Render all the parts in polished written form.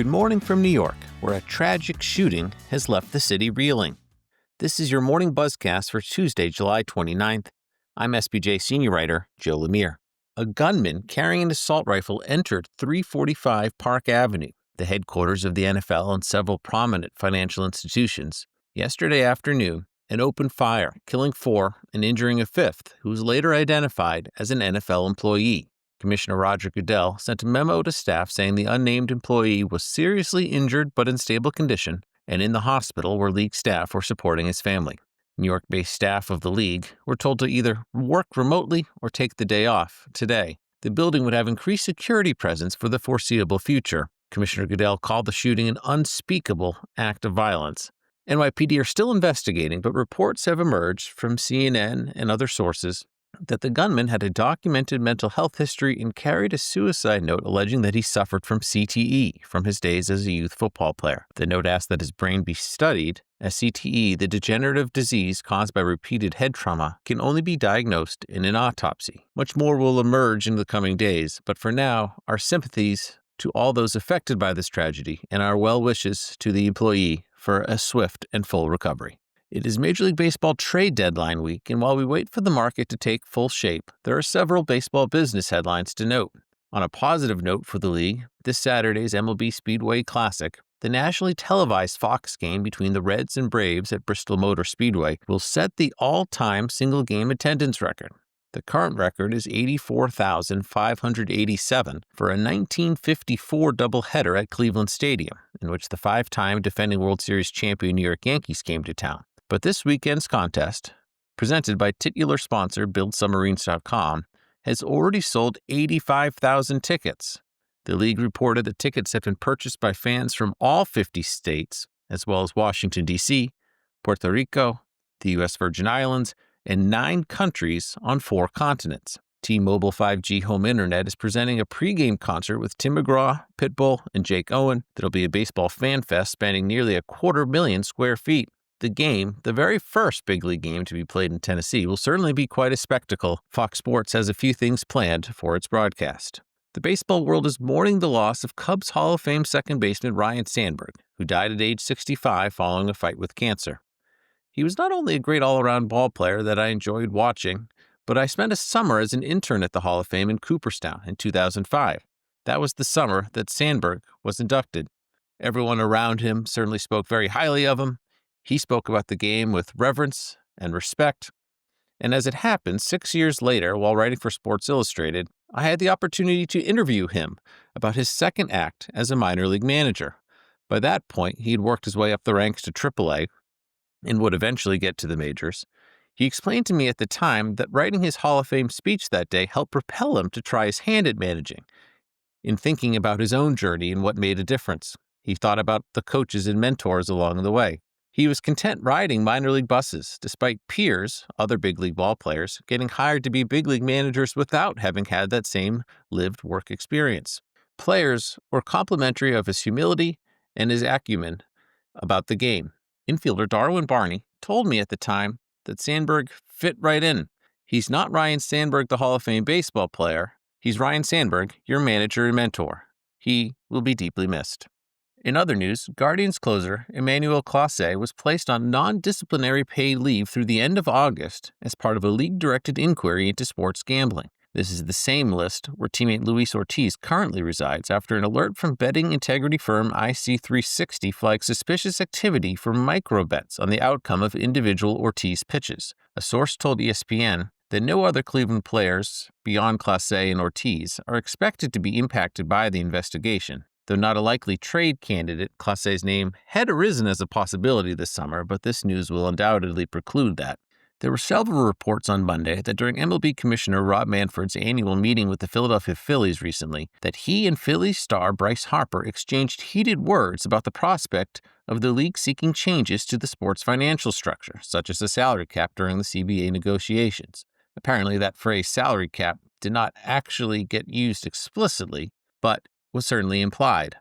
Good morning from New York, where a tragic shooting has left the city reeling. This is your morning Buzzcast for Tuesday, July 29th. I'm SBJ senior writer Joe Lemire. A gunman carrying an assault rifle entered 345 Park Avenue, the headquarters of the NFL and several prominent financial institutions, yesterday afternoon and opened fire, killing 4 and injuring a 5th, who was later identified as an NFL employee. Commissioner Roger Goodell sent a memo to staff saying the unnamed employee was seriously injured but in stable condition and in the hospital where league staff were supporting his family. New York-based staff of the league were told to either work remotely or take the day off today. The building would have increased security presence for the foreseeable future. Commissioner Goodell called the shooting an unspeakable act of violence. NYPD are still investigating, but reports have emerged from CNN and other sources that the gunman had a documented mental health history and carried a suicide note alleging that he suffered from CTE from his days as a youth football player. The note asked that his brain be studied, as CTE, the degenerative disease caused by repeated head trauma, can only be diagnosed in an autopsy. Much more will emerge in the coming days, but for now, our sympathies to all those affected by this tragedy and our well wishes to the employee for a swift and full recovery. It is Major League Baseball trade deadline week, and while we wait for the market to take full shape, there are several baseball business headlines to note. On a positive note for the league, this Saturday's MLB Speedway Classic, the nationally televised Fox game between the Reds and Braves at Bristol Motor Speedway, will set the all-time single-game attendance record. The current record is 84,587 for a 1954 doubleheader at Cleveland Stadium, in which the 5-time defending World Series champion New York Yankees came to town. But this weekend's contest, presented by titular sponsor BuildSubmarines.com, has already sold 85,000 tickets. The league reported that tickets have been purchased by fans from all 50 states, as well as Washington, D.C., Puerto Rico, the U.S. Virgin Islands, and 9 countries on 4 continents. T-Mobile 5G Home Internet is presenting a pregame concert with Tim McGraw, Pitbull, and Jake Owen that'll be a baseball fan fest spanning nearly 250,000 square feet. The game, the very first big league game to be played in Tennessee, will certainly be quite a spectacle. Fox Sports has a few things planned for its broadcast. The baseball world is mourning the loss of Cubs Hall of Fame second baseman Ryne Sandberg, who died at age 65 following a fight with cancer. He was not only a great all-around ball player that I enjoyed watching, but I spent a summer as an intern at the Hall of Fame in Cooperstown in 2005. That was the summer that Sandberg was inducted. Everyone around him certainly spoke very highly of him. He spoke about the game with reverence and respect. And as it happened, 6 years later, while writing for Sports Illustrated, I had the opportunity to interview him about his second act as a minor league manager. By that point, he had worked his way up the ranks to AAA and would eventually get to the majors. He explained to me at the time that writing his Hall of Fame speech that day helped propel him to try his hand at managing. In thinking about his own journey and what made a difference, he thought about the coaches and mentors along the way. He was content riding minor league buses, despite peers, other big league ball players, getting hired to be big league managers without having had that same lived work experience. Players were complimentary of his humility and his acumen about the game. Infielder Darwin Barney told me at the time that Sandberg fit right in. He's not Ryne Sandberg, the Hall of Fame baseball player. He's Ryne Sandberg, your manager and mentor. He will be deeply missed. In other news, Guardians closer Emmanuel Clase was placed on non-disciplinary paid leave through the end of August as part of a league-directed inquiry into sports gambling. This is the same list where teammate Luis Ortiz currently resides after an alert from betting integrity firm IC360 flagged suspicious activity for micro-bets on the outcome of individual Ortiz pitches. A source told ESPN that no other Cleveland players beyond Clase and Ortiz are expected to be impacted by the investigation. Though not a likely trade candidate, Clase's name had arisen as a possibility this summer, but this news will undoubtedly preclude that. There were several reports on Monday that during MLB Commissioner Rob Manfred's annual meeting with the Philadelphia Phillies recently, that he and Phillies star Bryce Harper exchanged heated words about the prospect of the league seeking changes to the sport's financial structure, such as a salary cap during the CBA negotiations. Apparently, that phrase salary cap did not actually get used explicitly, but was certainly implied.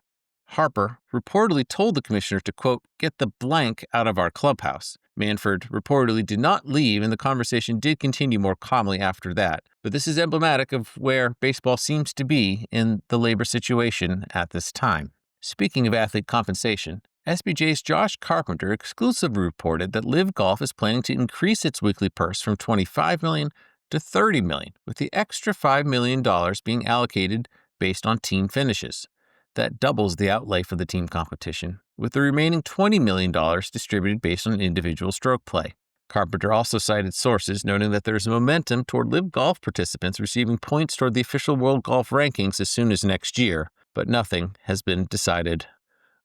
Harper reportedly told the commissioner to, quote, get the blank out of our clubhouse. Manfred reportedly did not leave, and the conversation did continue more calmly after that. But this is emblematic of where baseball seems to be in the labor situation at this time. Speaking of athlete compensation, SBJ's Josh Carpenter exclusively reported that LIV Golf is planning to increase its weekly purse from $25 million to $30 million, with the extra $5 million being allocated based on team finishes. That doubles the outlay for the team competition, with the remaining $20 million distributed based on individual stroke play. Carpenter also cited sources noting that there is momentum toward LIV Golf participants receiving points toward the official World Golf rankings as soon as next year, but nothing has been decided.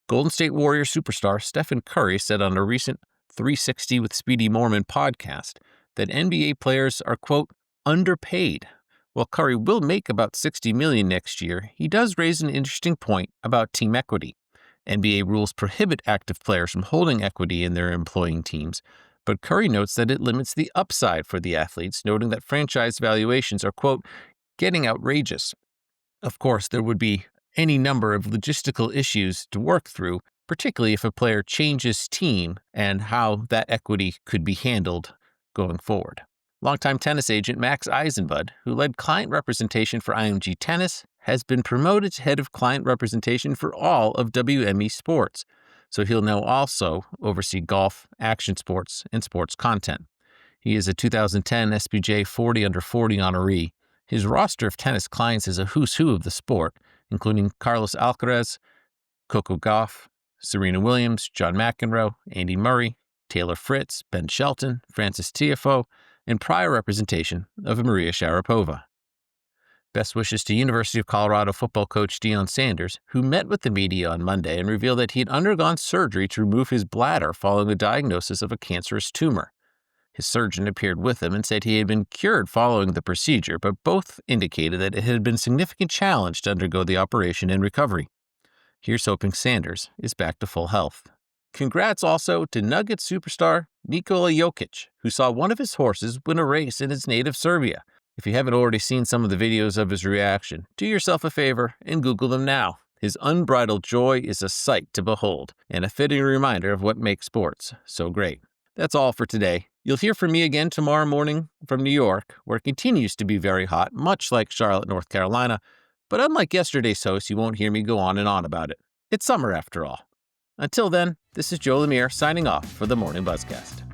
Golden State Warrior superstar Stephen Curry said on a recent 360 with Speedy Mormon podcast that NBA players are, quote, underpaid. While Curry will make about $60 million next year, he does raise an interesting point about team equity. NBA rules prohibit active players from holding equity in their employing teams, but Curry notes that it limits the upside for the athletes, noting that franchise valuations are, quote, getting outrageous. Of course, there would be any number of logistical issues to work through, particularly if a player changes team and how that equity could be handled going forward. Longtime tennis agent Max Eisenbud, who led client representation for IMG Tennis, has been promoted to head of client representation for all of WME Sports, so he'll now also oversee golf, action sports, and sports content. He is a 2010 SBJ 40 under 40 honoree. His roster of tennis clients is a who's who of the sport, including Carlos Alcaraz, Coco Gauff, Serena Williams, John McEnroe, Andy Murray, Taylor Fritz, Ben Shelton, Frances Tiafoe, and prior representation of Maria Sharapova. Best wishes to University of Colorado football coach Deion Sanders, who met with the media on Monday and revealed that he had undergone surgery to remove his bladder following a diagnosis of a cancerous tumor. His surgeon appeared with him and said he had been cured following the procedure, but both indicated that it had been a significant challenge to undergo the operation and recovery. Here's hoping Sanders is back to full health. Congrats also to Nuggets superstar Nikola Jokic, who saw one of his horses win a race in his native Serbia. If you haven't already seen some of the videos of his reaction, do yourself a favor and Google them now. His unbridled joy is a sight to behold, and a fitting reminder of what makes sports so great. That's all for today. You'll hear from me again tomorrow morning from New York, where it continues to be very hot, much like Charlotte, North Carolina, but unlike yesterday's host, you won't hear me go on and on about it. It's summer after all. Until then, this is Joe Lemire signing off for the Morning Buzzcast.